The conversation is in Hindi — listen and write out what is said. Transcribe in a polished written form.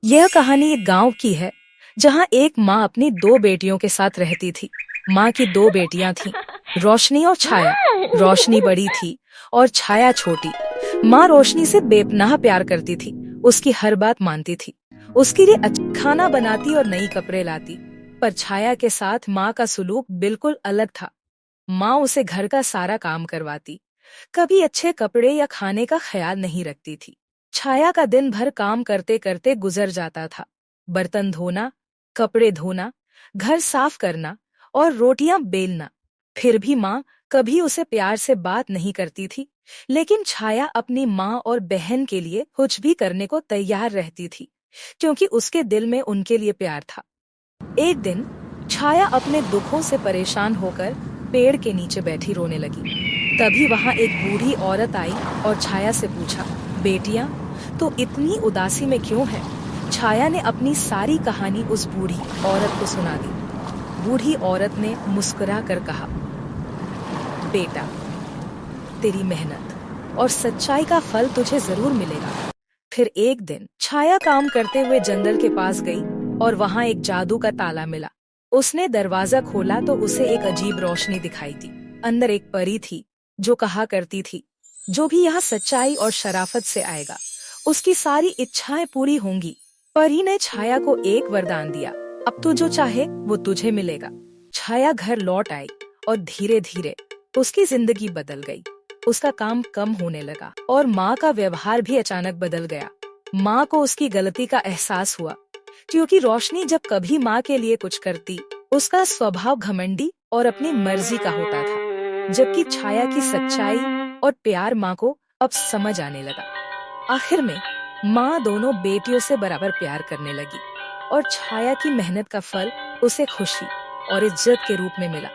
यह कहानी एक गांव की है जहां एक माँ अपनी दो बेटियों के साथ रहती थी। माँ की दो बेटियां थीं, रोशनी और छाया। रोशनी बड़ी थी और छाया छोटी। माँ रोशनी से बेपनाह प्यार करती थी, उसकी हर बात मानती थी, उसके लिए अच्छा खाना बनाती और नई कपड़े लाती। पर छाया के साथ माँ का सुलूक बिल्कुल अलग था। माँ उसे घर का सारा काम करवाती, कभी अच्छे कपड़े या खाने का ख्याल नहीं रखती थी। छाया का दिन भर काम करते करते गुजर जाता था। बर्तन धोना, कपड़े धोना, घर साफ करना और रोटियां बेलना। फिर भी माँ कभी उसे प्यार से बात नहीं करती थी, लेकिन छाया अपनी माँ और बहन के लिए कुछ भी करने को तैयार रहती थी, क्योंकि उसके दिल में उनके लिए प्यार था। एक दिन छाया अपने दुखों से परेशान होकर पेड़ के नीचे बैठी रोने लगी। तभी वहां एक बूढ़ी औरत आई और छाया से पूछा, बेटियां, तो इतनी उदासी में क्यों है? छाया ने अपनी सारी कहानी उस बूढ़ी औरत को सुना दी। बूढ़ी औरत ने मुस्कुरा कर कहा, बेटा, तेरी मेहनत और सच्चाई का फल तुझे जरूर मिलेगा। फिर एक दिन छाया काम करते हुए जंगल के पास गई और वहां एक जादू का ताला मिला। उसने दरवाजा खोला तो उसे एक अजीब रोशनी दिखाई दी। अंदर एक परी थी जो कहा करती थी, जो भी यहाँ सच्चाई और शराफत से आएगा, उसकी सारी इच्छाएं पूरी होंगी। परी ने छाया को एक वरदान दिया, अब तू जो चाहे वो तुझे मिलेगा। छाया घर लौट आई और धीरे धीरे उसकी जिंदगी बदल गई। उसका काम कम होने लगा और माँ का व्यवहार भी अचानक बदल गया। माँ को उसकी गलती का एहसास हुआ, क्योंकि रोशनी जब कभी माँ के लिए कुछ करती, उसका स्वभाव घमंडी और अपनी मर्जी का होता था, जबकि छाया की सच्चाई और प्यार माँ को अब समझ आने लगा। आखिर में माँ दोनों बेटियों से बराबर प्यार करने लगी और छाया की मेहनत का फल उसे खुशी और इज्जत के रूप में मिला।